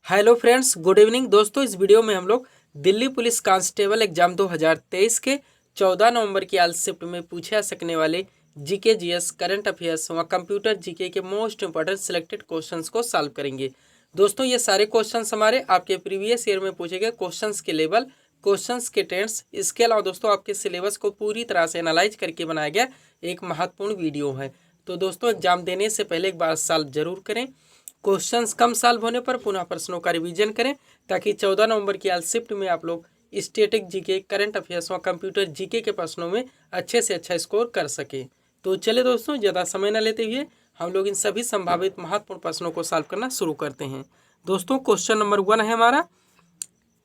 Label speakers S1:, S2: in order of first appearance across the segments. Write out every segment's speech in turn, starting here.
S1: Hello friends, good evening दोस्तों। इस video में हम लोग दिल्ली पुलिस कांस्टेबल एग्जाम 2023 के 14 नवंबर की आज शिफ्ट में पूछे जा सकने वाले जीके जीएस करंट अफेयर्स व कंप्यूटर जीके के मोस्ट इंपॉर्टेंट सिलेक्टेड क्वेश्चंस को सॉल्व करेंगे। दोस्तों ये सारे क्वेश्चंस हमारे आपके प्रीवियस ईयर में पूछे गए क्वेश्चंस के लेवल, क्वेश्चंस के टेंस, इसके अलावा दोस्तों आपके सिलेबस को पूरी तरह से एनालाइज करके बनाया गया एक महत्वपूर्ण वीडियो है। तो दोस्तों एग्जाम देने से पहले एक बार सॉल्व जरूर करें। क्वेश्चंस कम सॉल्व होने पर पुनः प्रश्नों का रिवीजन करें ताकि 14 नवंबर की आज शिफ्ट में आप लोग स्टैटिक जीके, करंट अफेयर्स व कंप्यूटर जीके के प्रश्नों में अच्छे से अच्छा स्कोर कर सके। तो चलिए दोस्तों, ज़्यादा समय न लेते हुए हम लोग इन सभी संभावित महत्वपूर्ण प्रश्नों को सॉल्व करना शुरू करते हैं। दोस्तों क्वेश्चन नंबर 1 है हमारा,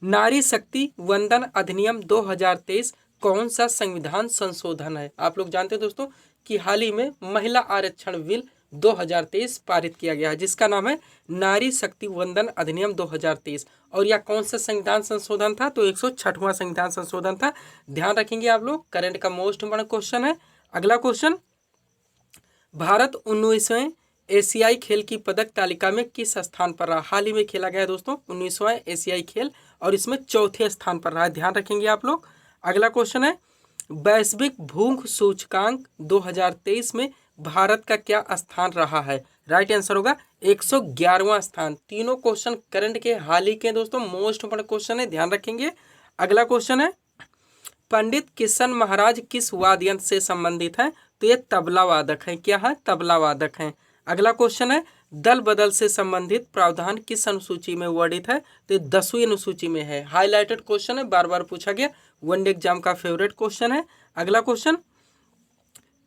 S1: नारी शक्ति वंदन अधिनियम 2023 कौन सा संविधान संशोधन है। आप लोग जानते हैं दोस्तों कि हाल ही में महिला आरक्षण बिल 2023 पारित किया गया है जिसका नाम है नारी शक्ति वंदन अधिनियम 2023। और यह कौन सा संविधान संशोधन था? तो 106वां संविधान संशोधन था। ध्यान रखेंगे आप लोग, करंट का मोस्ट इंपोर्टेंट क्वेश्चन है। अगला क्वेश्चन, भारत 19वें एशियाई खेल की पदक तालिका में किस स्थान पर रहा? हाल ही में खेला गया है दोस्तों 19वां एशियाई खेल और इसमें चौथे स्थान पर रहा है। ध्यान रखेंगे आप लोग। अगला क्वेश्चन है, वैश्विक भूख सूचकांक 2023 में भारत का क्या स्थान रहा है? राइट आंसर होगा 111वां स्थान। तीनों क्वेश्चन करंट के हाल ही के दोस्तों मोस्ट इंपोर्टेंट क्वेश्चन है, ध्यान रखेंगे। अगला क्वेश्चन है, पंडित किशन महाराज किस वाद्य यंत्र से संबंधित है? तो ये तबला वादक है। क्या है? तबला वादक है। अगला क्वेश्चन है, दल बदल से संबंधित प्रावधान किस अनुसूची में वर्णित है? तो ये 10वीं अनुसूची में है। हाईलाइटेड क्वेश्चन है, बार बार पूछा गया, वनडे एग्जाम का फेवरेट क्वेश्चन है। अगला क्वेश्चन,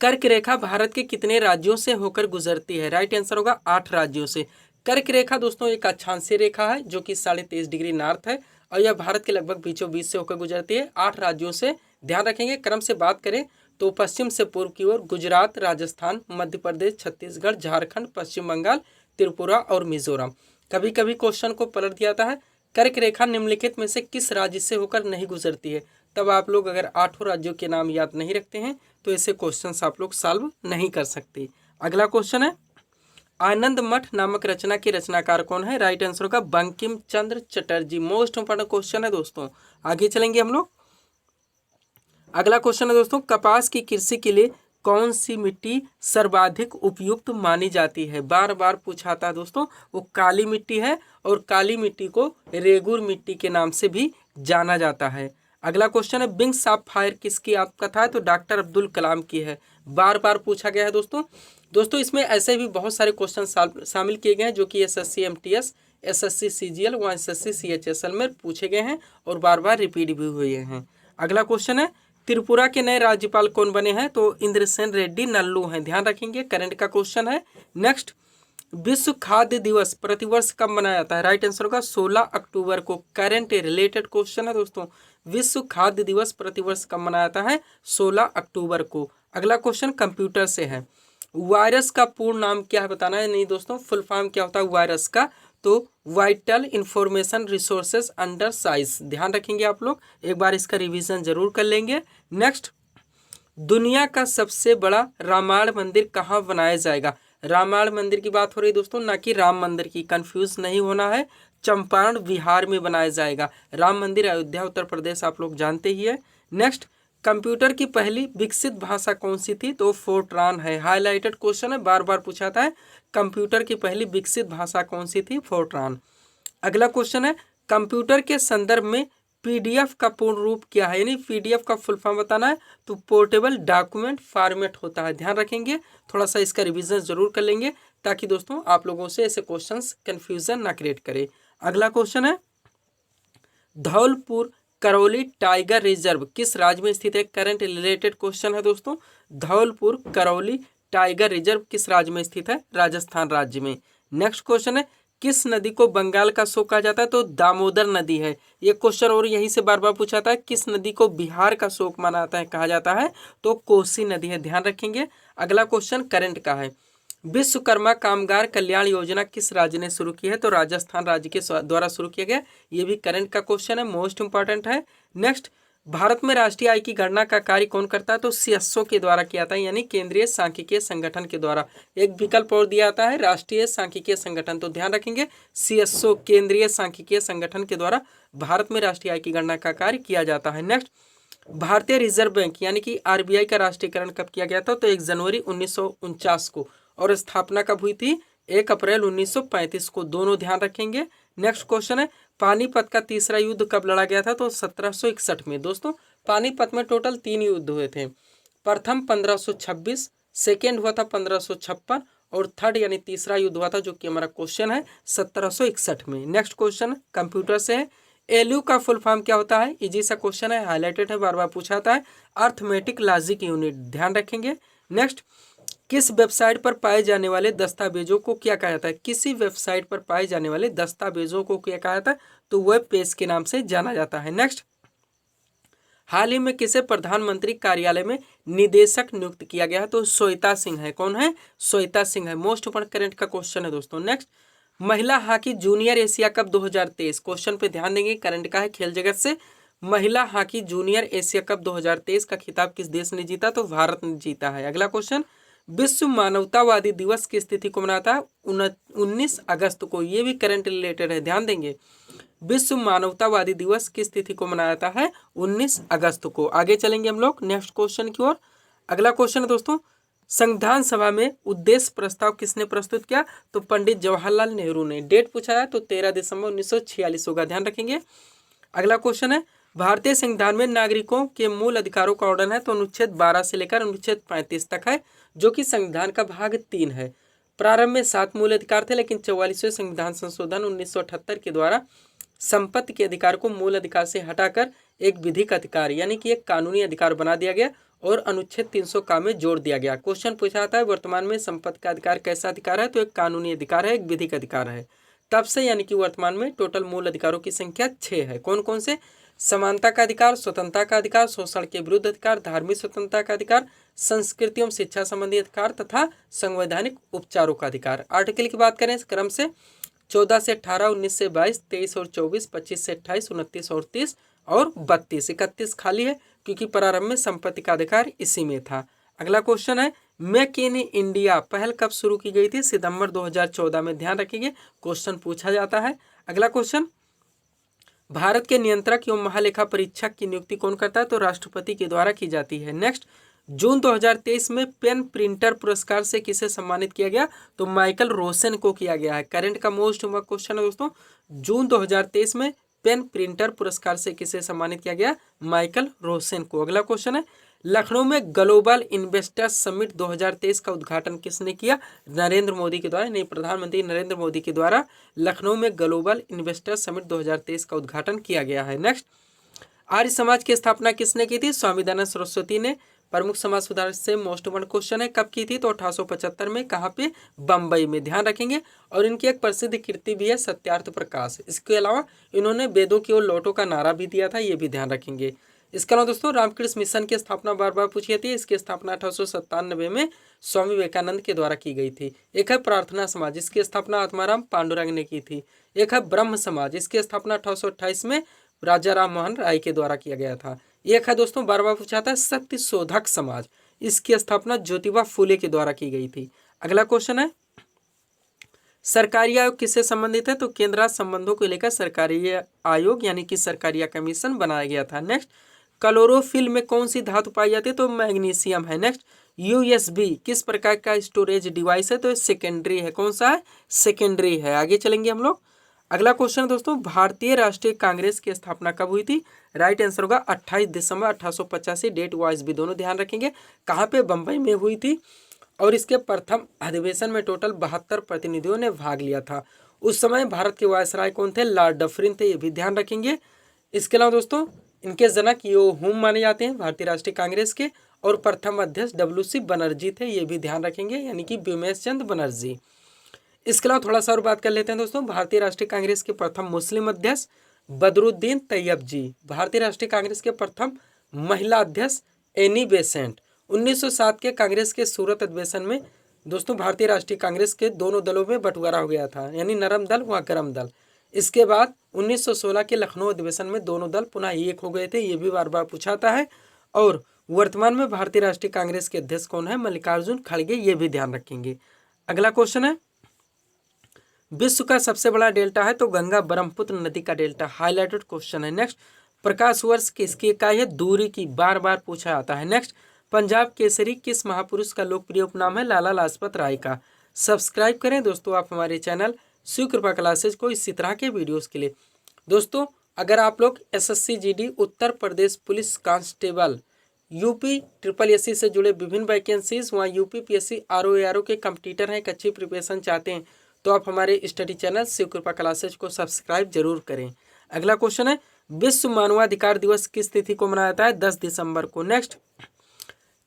S1: कर्क रेखा भारत के कितने राज्यों से होकर गुजरती है? राइट आंसर होगा 8 राज्यों से। कर्क रेखा दोस्तों एक अक्षांशीय रेखा है जो कि 23.5 डिग्री नॉर्थ है और यह भारत के लगभग बीचों बीच से होकर गुजरती है 8 राज्यों से। ध्यान रखेंगे। क्रम से बात करें तो पश्चिम से पूर्व की ओर गुजरात, राजस्थान, मध्य प्रदेश, छत्तीसगढ़, झारखंड, पश्चिम बंगाल, त्रिपुरा और मिजोरम। कभी कभी क्वेश्चन को पलट दिया जाता है, कर्क रेखा निम्नलिखित में से किस राज्य से होकर नहीं गुजरती है? तब आप लोग अगर 8 राज्यों के नाम याद नहीं रखते हैं तो ऐसे क्वेश्चंस आप लोग सॉल्व नहीं कर सकते। अगला क्वेश्चन है, आनंद मठ नामक रचना के रचनाकार कौन है? राइट आंसर होगा Bankim Chandra Chatterjee. Most important question है दोस्तों। आगे चलेंगे हम लोग। अगला क्वेश्चन है दोस्तों, कपास की कृषि के लिए कौन सी मिट्टी सर्वाधिक उपयुक्त मानी जाती है? बार बार पूछाता है दोस्तों। वो काली मिट्टी है और काली मिट्टी को रेगुर मिट्टी के नाम से भी जाना जाता है। अगला क्वेश्चन है, विंग्स ऑफ फायर किसकी आत्मकथा है? तो डॉक्टर अब्दुल कलाम की है। बार बार पूछा गया है दोस्तों इसमें ऐसे भी बहुत सारे क्वेश्चन शामिल किए गए हैं जो कि एसएससी एमटीएस, एसएससी सीजीएल व एसएससी सीएचएसएल में पूछे गए हैं और बार बार रिपीट भी हुए हैं। अगला क्वेश्चन है, त्रिपुरा के नए राज्यपाल कौन बने हैं? तो इंद्रसेन रेड्डी नल्लू हैं। ध्यान रखेंगे, करंट का क्वेश्चन है। नेक्स्ट, विश्व खाद्य दिवस प्रतिवर्ष कब मनाया जाता है? राइट आंसर होगा 16 अक्टूबर को। करंट रिलेटेड क्वेश्चन है दोस्तों, विश्व खाद्य दिवस प्रतिवर्ष कब मनाया जाता है? 16 अक्टूबर को। अगला क्वेश्चन कंप्यूटर से है, वायरस का पूर्ण नाम क्या है? बताना है नहीं दोस्तों, फुल फॉर्म क्या होता है वायरस का? तो vital information resources under size. ध्यान रखेंगे आप लोग, एक बार इसका रिवीजन जरूर कर लेंगे। नेक्स्ट, दुनिया का सबसे बड़ा रामायण मंदिर कहाँ बनाया जाएगा? रामायण मंदिर की बात हो रही है दोस्तों, ना कि राम मंदिर की, कंफ्यूज नहीं होना है। चंपारण बिहार में बनाया जाएगा। राम मंदिर अयोध्या उत्तर प्रदेश आप लोग जानते ही है। नेक्स्ट, कंप्यूटर की पहली विकसित भाषा कौन सी थी? तो फोर्ट्रान है। हाईलाइटेड क्वेश्चन है, बार बार पूछा था है, कंप्यूटर की पहली विकसित भाषा कौन सी थी? फोर्ट्रान। अगला क्वेश्चन है, कंप्यूटर के संदर्भ में पीडीएफ का पूर्ण रूप क्या है? यानी पीडीएफ का फुल फॉर्म बताना है तो पोर्टेबल डॉक्यूमेंट फॉर्मेट होता है। ध्यान रखेंगे, थोड़ा सा इसका रिवीजन जरूर कर लेंगे ताकि दोस्तों आप लोगों से ऐसे क्वेश्चंस कंफ्यूजन ना क्रिएट करे। अगला क्वेश्चन है, धौलपुर करौली टाइगर रिजर्व किस राज्य में स्थित है? करंट रिलेटेड क्वेश्चन है दोस्तों। धौलपुर करौली टाइगर रिजर्व किस राज्य में स्थित है? राजस्थान राज्य में। नेक्स्ट क्वेश्चन है, किस नदी को बंगाल का शोक कहा जाता है? तो दामोदर नदी है ये क्वेश्चन, और यहीं से बार बार पूछा था किस नदी को बिहार का शोक मनाता है कहा जाता है? तो कोसी नदी है। ध्यान रखेंगे। अगला क्वेश्चन करंट का है, विश्वकर्मा कामगार कल्याण योजना किस राज्य ने शुरू की है? तो राजस्थान राज्य के द्वारा शुरू किया गया। ये भी करंट का क्वेश्चन है, मोस्ट इंपॉर्टेंट है। नेक्स्ट, भारत में राष्ट्रीय आय की गणना का कार्य कौन करता है? तो सीएसओ के द्वारा किया जाता है, यानी केंद्रीय सांख्यिकीय संगठन के द्वारा। एक विकल्प और दिया जाता है, राष्ट्रीय सांख्यिकीय संगठन, तो ध्यान रखेंगे सीएसओ केंद्रीय सांख्यिकीय संगठन के द्वारा भारत में राष्ट्रीय आय की गणना का कार्य किया जाता है। नेक्स्ट, भारतीय रिजर्व बैंक यानी कि आरबीआई का राष्ट्रीयकरण कब किया गया था? तो 1 जनवरी 1949 को, और स्थापना कब हुई थी? 1 अप्रैल 1935 को, दोनों ध्यान रखेंगे। नेक्स्ट क्वेश्चन है, पानीपत का तीसरा युद्ध कब लड़ा गया था? तो 1761 में। दोस्तों पानीपत में टोटल 3 युद्ध हुए थे। प्रथम 1526, सेकेंड हुआ था 1556 और थर्ड यानी तीसरा युद्ध हुआ था, जो कि हमारा क्वेश्चन है 1761 में। नेक्स्ट क्वेश्चन कंप्यूटर से है, एलयू का फुल फॉर्म क्या होता है? इजी सा क्वेश्चन है, हाईलाइटेड है, बार बार पूछा जाता है। अर्थमेटिक लॉजिक यूनिट, ध्यान रखेंगे। नेक्स्ट, किस वेबसाइट पर पाए जाने वाले दस्तावेजों को क्या कहा जाता है? किसी वेबसाइट पर पाए जाने वाले दस्तावेजों को क्या कहा जाता है? तो वेब पेज के नाम से जाना जाता है। नेक्स्ट, हाल ही में किसे प्रधानमंत्री कार्यालय में निदेशक नियुक्त किया गया है? तो श्वेता सिंह है। कौन है? श्वेता सिंह है। मोस्ट इम्पोर्टेंट करंट का क्वेश्चन है दोस्तों। नेक्स्ट, महिला hockey junior Asia cup 2023, question पे ध्यान देंगे, करंट का है, खेल जगत से। महिला हॉकी जूनियर एशिया कप 2023 का खिताब किस देश ने जीता? तो भारत ने जीता है। अगला क्वेश्चन, विश्व मानवतावादी दिवस की तिथि को मनाता है? 19 अगस्त को। ये भी करंट रिलेटेड है, ध्यान देंगे। विश्व मानवतावादी दिवस किस तिथि को मनाया जाता है? 19 अगस्त को। आगे चलेंगे हम लोग नेक्स्ट क्वेश्चन की ओर। अगला क्वेश्चन है दोस्तों, संविधान सभा में उद्देश्य प्रस्ताव किसने प्रस्तुत किया? तो पंडित जवाहरलाल नेहरू ने। डेट पूछा है तो 13 दिसंबर 1946 होगा, ध्यान रखेंगे। अगला क्वेश्चन है, भारतीय संविधान में नागरिकों के मूल अधिकारों का वर्णन है? तो अनुच्छेद 12 से लेकर अनुच्छेद 35 तक है, जो कि संविधान का भाग 3 है। प्रारंभ में 7 मूल अधिकार थे, लेकिन 44वें संविधान संशोधन 1978 के द्वारा संपत्ति के अधिकार को मूल अधिकार से हटाकर एक विधिक अधिकार यानी कि एक कानूनी अधिकार बना दिया गया और अनुच्छेद 300 का में जोड़ दिया गया। क्वेश्चन पूछा जाता है, वर्तमान में संपत्ति का अधिकार कैसा अधिकार है? तो एक कानूनी अधिकार है, एक विधिक अधिकार है। तब से यानी कि वर्तमान में टोटल मूल अधिकारों की संख्या 6 है। कौन कौन से? समानता का अधिकार, स्वतंत्रता का अधिकार, शोषण के विरुद्ध अधिकार, धार्मिक स्वतंत्रता का अधिकार, संस्कृति एवं शिक्षा संबंधी अधिकार तथा संवैधानिक उपचारों का अधिकार। आर्टिकल की बात करें इस क्रम से 14 से 18, 19 से 22, 23 और 24, 25 से 28, 29 और 30 और 32, 31 खाली है क्योंकि प्रारंभ में संपत्ति का अधिकार इसी में था। अगला क्वेश्चन है, मेक इन इंडिया पहल कब शुरू की गई थी? सितंबर 2014 में, ध्यान रखिए, क्वेश्चन पूछा जाता है। अगला क्वेश्चन, भारत के नियंत्रक एवं महालेखा परीक्षक की नियुक्ति कौन करता है? तो राष्ट्रपति के द्वारा की जाती है। नेक्स्ट, जून 2023 में पेन प्रिंटर पुरस्कार से किसे सम्मानित किया गया? तो माइकल रोसेन को किया गया है। करंट का मोस्ट इम्पोर्टेंट क्वेश्चन है दोस्तों, जून 2023 में पेन प्रिंटर पुरस्कार से किसे सम्मानित किया गया? माइकल रोसेन को। अगला क्वेश्चन है, लखनऊ में ग्लोबल इन्वेस्टर्स समिट 2023 का उद्घाटन किसने किया? नरेंद्र मोदी के द्वारा, नहीं, प्रधानमंत्री नरेंद्र मोदी के द्वारा लखनऊ में ग्लोबल इन्वेस्टर्स समिट 2023 का उद्घाटन किया गया है। नेक्स्ट, आर्य समाज की स्थापना किसने की थी? स्वामी दयानंद सरस्वती ने। प्रमुख समाज सुधारक से मोस्ट इम्पोर्टेंट क्वेश्चन है, कब की थी? तो 1875 में। कहाँ पे? बम्बई में, ध्यान रखेंगे। और इनकी एक प्रसिद्ध कृति भी है सत्यार्थ प्रकाश। इसके अलावा इन्होंने वेदों की ओर लौटो का नारा भी दिया था, ये भी ध्यान रखेंगे। इसके अलावा दोस्तों रामकृष्ण मिशन की स्थापना बार बार पूछी जाती है। इसकी स्थापना 1897 में स्वामी विवेकानंद के द्वारा की गई थी। एक है प्रार्थना समाज, इसकी स्थापना आत्माराम पांडुरंग ने की थी। एक है ब्रह्म समाज, इसकी स्थापना 1828 में राजा राम मोहन राय के द्वारा किया गया था। एक है दोस्तों बार बार पूछा था सत्य शोधक समाज, इसकी स्थापना ज्योतिबा फूले के द्वारा की गई थी। अगला क्वेश्चन है, सरकारी आयोग किससे संबंधित है? तो केंद्र राज्य संबंधों को लेकर सरकारी आयोग यानी कि सरकारिया कमीशन बनाया गया था। नेक्स्ट, क्लोरोफिल में कौन सी धातु पाई जाती है? तो मैग्नीशियम है। नेक्स्ट, यूएसबी किस प्रकार का स्टोरेज डिवाइस है? तो सेकेंडरी है। कौन सा है? सेकेंडरी है। आगे चलेंगे हम लोग। अगला क्वेश्चन है दोस्तों, भारतीय राष्ट्रीय कांग्रेस की स्थापना कब हुई थी? राइट आंसर होगा 28 दिसंबर 1885। डेट वाइज भी दोनों ध्यान रखेंगे। कहाँ पे? बम्बई में हुई थी। और इसके प्रथम अधिवेशन में टोटल 72 प्रतिनिधियों ने भाग लिया था। उस समय भारत के वायसराय कौन थे? लॉर्ड डफरिन थे, ये भी ध्यान रखेंगे। इसके अलावा दोस्तों इनके जनक यो हुम माने जाते हैं भारतीय राष्ट्रीय कांग्रेस के, और प्रथम अध्यक्ष WC बनर्जी थे, ये भी ध्यान रखेंगे, यानी कि व्योमेश चंद्र बनर्जी। इसके अलावा थोड़ा सा और बात कर लेते हैं दोस्तों, भारतीय राष्ट्रीय कांग्रेस के प्रथम मुस्लिम अध्यक्ष बदरुद्दीन तैयब जी। भारतीय राष्ट्रीय कांग्रेस के प्रथम महिला अध्यक्ष एनी बेसेंट। 1907 के कांग्रेस के सूरत अधिवेशन में दोस्तों भारतीय राष्ट्रीय कांग्रेस के दोनों दलों में बंटवारा हो गया था, यानी नरम दल व गरम दल। इसके बाद 1916 के लखनऊ अधिवेशन में दोनों दल पुनः एक हो गए थे, ये भी बार बार पूछाता है। और वर्तमान में भारतीय राष्ट्रीय कांग्रेस के अध्यक्ष कौन है? मल्लिकार्जुन खड़गे, ये भी ध्यान रखेंगे। अगला क्वेश्चन है, विश्व का सबसे बड़ा डेल्टा है तो गंगा ब्रह्मपुत्र नदी का डेल्टा, हाईलाइटेड क्वेश्चन है। नेक्स्ट, प्रकाश वर्ष किसकी इकाई है? दूरी की, बार बार पूछा जाता है। नेक्स्ट, पंजाब केसरी किस महापुरुष का लोकप्रिय उपनाम है? लाला लाजपत राय का। सब्सक्राइब करें दोस्तों आप हमारे चैनल शिव कृपा क्लासेज को इसी तरह के वीडियोस के लिए। दोस्तों अगर आप लोग SSC GD Uttar Pradesh police constable UP SSC से जुड़े विभिन्न वैकेंसीज वहाँ UP PSC RO ARO के कंपटीटर हैं, एक अच्छी प्रिपरेशन चाहते हैं तो आप हमारे स्टडी चैनल शिव कृपा क्लासेज को सब्सक्राइब जरूर करें। अगला क्वेश्चन है, विश्व मानवाधिकार दिवस किस तिथि को मनाया जाता है? 10 दिसंबर को। नेक्स्ट,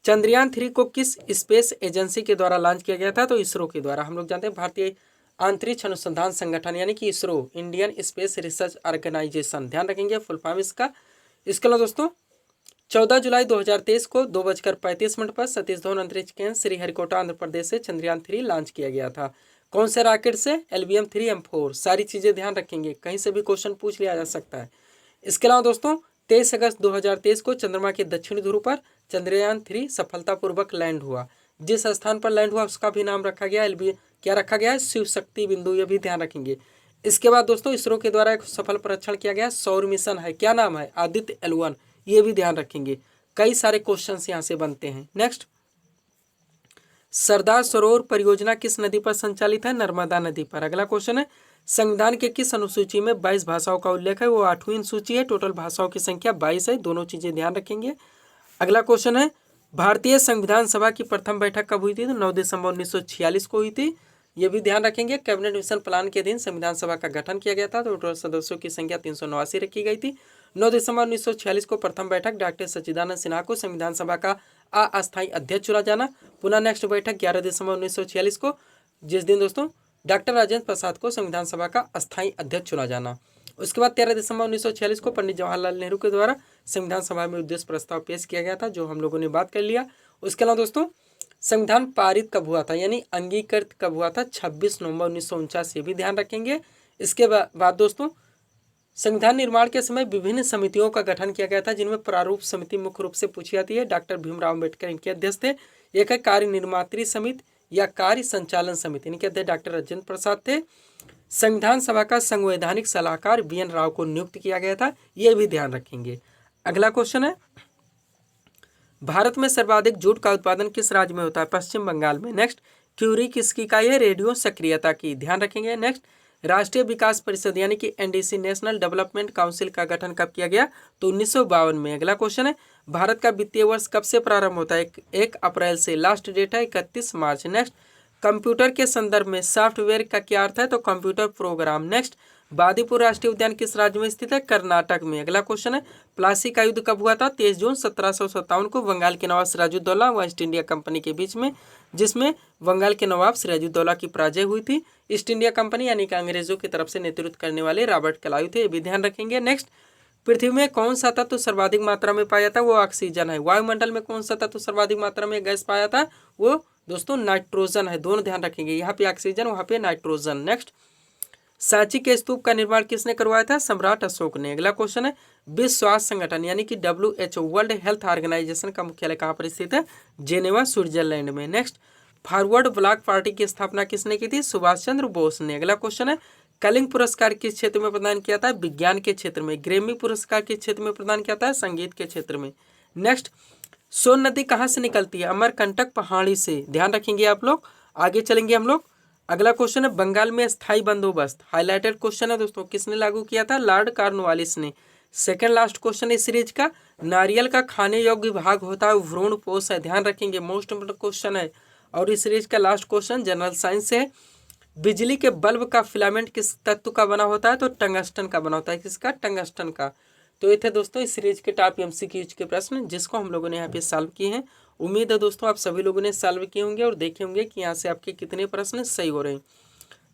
S1: चंद्रयान 3 को किस स्पेस एजेंसी के द्वारा लॉन्च किया गया था? तो इसरो के द्वारा। हम लोग जानते हैं भारतीय अंतरिक्ष अनुसंधान संगठन यानी कि ISRO, Indian Space Research Organisation, ध्यान रखेंगे फुल फॉर्म इसका। इसके अलावा दोस्तों 14 जुलाई 2023 को 2:35 पर सतीश धवन अंतरिक्ष केंद्र श्रीहरिकोटा आंध्र प्रदेश से चंद्रयान 3 लॉन्च किया गया था। कौन से रॉकेट से? LVM 3M4। सारी चीजें ध्यान रखेंगे, कहीं से भी क्वेश्चन पूछ लिया जा सकता है। इसके अलावा दोस्तों 23 अगस्त 2023 को चंद्रमा के दक्षिणी ध्रुव पर चंद्रयान 3 सफलतापूर्वक लैंड हुआ। जिस स्थान पर लैंड हुआ उसका भी नाम रखा गया क्या रखा गया है? शिव शक्ति बिंदु, ये भी ध्यान रखेंगे। इसके बाद दोस्तों इसरो के द्वारा एक सफल परीक्षण किया गया सौर मिशन है, क्या नाम है? आदित्य L1, ये भी ध्यान रखेंगे। कई सारे क्वेश्चन यहाँ से बनते हैं। नेक्स्ट, सरदार सरोवर परियोजना किस नदी पर संचालित है? नर्मदा नदी पर। अगला क्वेश्चन है, संविधान के किस अनुसूची में 22 भाषाओं का उल्लेख है? वो 8वीं अनुसूची है। टोटल भाषाओं की संख्या 22 है, दोनों चीजें ध्यान रखेंगे। अगला क्वेश्चन है, भारतीय संविधान सभा की प्रथम बैठक कब हुई थी? तो 9 दिसंबर 1946 को हुई थी, ये भी ध्यान रखेंगे। कैबिनेट मिशन प्लान के अधीन संविधान सभा का गठन किया गया था, तो टोटल सदस्यों की संख्या 389 रखी गई थी। 9 दिसंबर 1946 को प्रथम बैठक डॉक्टर सच्चिदानंद सिन्हा को संविधान सभा का अस्थायी अध्यक्ष चुना जाना। पुनः नेक्स्ट बैठक 11 दिसंबर 1946 को, जिस दिन दोस्तों डॉक्टर राजेंद्र प्रसाद को संविधान सभा का अस्थायी अध्यक्ष चुना जाना। उसके बाद 13 दिसंबर 1946 को पंडित जवाहरलाल नेहरू के द्वारा संविधान सभा में उद्देश्य प्रस्ताव पेश किया गया था, जो हम लोगों ने बात कर लिया। उसके अलावा दोस्तों संविधान पारित कब हुआ था यानी अंगीकृत कब हुआ था? 26 नवंबर 1949, ये भी ध्यान रखेंगे। इसके बाद दोस्तों संविधान निर्माण के समय विभिन्न समितियों का गठन किया गया था, जिनमें प्रारूप समिति मुख्य रूप से पूछी जाती है। डॉक्टर भीमराव अम्बेडकर इनके अध्यक्ष थे। एक है कार्य निर्मात्री समिति या कार्य संचालन समिति, इनके अध्यक्ष डॉक्टर राजेंद्र प्रसाद थे। संविधान सभा का संवैधानिक सलाहकार BN राव को नियुक्त किया गया था, ये भी ध्यान रखेंगे। अगला क्वेश्चन है, भारत में सर्वाधिक जूट का उत्पादन किस राज्य में होता है? पश्चिम बंगाल में। नेक्स्ट, क्यूरी किसकी इकाई है? रेडियो सक्रियता की, ध्यान रखेंगे। नेक्स्ट, राष्ट्रीय विकास परिषद यानी कि NDC नेशनल डेवलपमेंट काउंसिल का गठन कब किया गया? तो 1952 में। अगला क्वेश्चन है, भारत का वित्तीय वर्ष कब से प्रारंभ होता है? 1 अप्रैल से। लास्ट डेट है 31 मार्च। नेक्स्ट, कंप्यूटर के संदर्भ में सॉफ्टवेयर का क्या अर्थ है? तो कंप्यूटर प्रोग्राम। नेक्स्ट, बादीपुर राष्ट्रीय उद्यान किस राज्य में स्थित है? कर्नाटक में। अगला क्वेश्चन है, प्लासी का युद्ध कब हुआ था? 23 जून 1757 को बंगाल के नवाब सिराजुद्दौला व ईस्ट इंडिया कंपनी के बीच में, जिसमें बंगाल के नवाब सिराजुद्दौला की पराजय हुई थी। ईस्ट इंडिया कंपनी यानी कि अंग्रेजों की तरफ से नेतृत्व करने वाले रॉबर्ट क्लाइव थे, ये भी ध्यान रखेंगे। नेक्स्ट, पृथ्वी में कौन सा तत्व सर्वाधिक मात्रा में पाया था? वो ऑक्सीजन है। वायुमंडल में कौन सा तत्व सर्वाधिक मात्रा में गैस पाया था? वो दोस्तों नाइट्रोजन है, दोनों ध्यान रखेंगे। यहाँ पे ऑक्सीजन, वहाँ पे नाइट्रोजन। नेक्स्ट, सांची के स्तूप का निर्माण किसने करवाया था? सम्राट अशोक ने। अगला क्वेश्चन है, विश्व स्वास्थ्य संगठन यानी कि WHO वर्ल्ड हेल्थ ऑर्गेनाइजेशन का मुख्यालय कहाँ पर स्थित है? जेनेवा स्विट्जरलैंड में। नेक्स्ट, फॉरवर्ड ब्लॉक पार्टी की स्थापना किसने की थी? सुभाष चंद्र बोस ने। अगला क्वेश्चन है, कलिंग पुरस्कार किस क्षेत्र में प्रदान किया था? विज्ञान के क्षेत्र में। ग्रेमी पुरस्कार किस क्षेत्र में प्रदान किया था? संगीत के क्षेत्र में। नेक्स्ट, सोन नदी कहाँ से निकलती है? अमरकंटक पहाड़ी से, ध्यान रखेंगे आप लोग। आगे चलेंगे हम लोग। अगला क्वेश्चन है, बंगाल में स्थायी बंदोबस्त, हाईलाइटेड क्वेश्चन है दोस्तों, किसने लागू किया था? लॉर्ड कॉर्नवालिस ने। सेकंड लास्ट क्वेश्चन इस सीरीज का, नारियल का खाने योग्य भाग होता है भ्रूणपोष है, ध्यान रखेंगे, मोस्ट इंपोर्टेंट क्वेश्चन है। और इस सीरीज का लास्ट क्वेश्चन जनरल साइंस से है, बिजली के बल्ब का फिलामेंट किस तत्व का बना होता है? तो टंगस्टन का बना होता है। किसका? टंगस्टन का। तो ये थे दोस्तों इस सीरीज के टॉप MCQ के प्रश्न, जिसको हम लोगों ने यहाँ पे सॉल्व किए हैं। उम्मीद है दोस्तों आप सभी लोगों ने सॉल्व किए होंगे और देखे होंगे कि यहाँ से आपके कितने प्रश्न सही हो रहे हैं।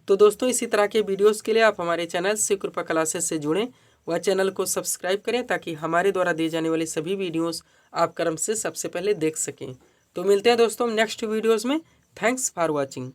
S1: तो दोस्तों इसी तरह के वीडियोस के लिए आप हमारे चैनल शिव कृपा क्लासेस से जुड़ें, वह चैनल को सब्सक्राइब करें ताकि हमारे द्वारा दिए जाने वाली सभी वीडियोस आप क्रम से सबसे पहले देख सकें। तो मिलते हैं दोस्तों नेक्स्ट वीडियोज़ में। Thanks for watching.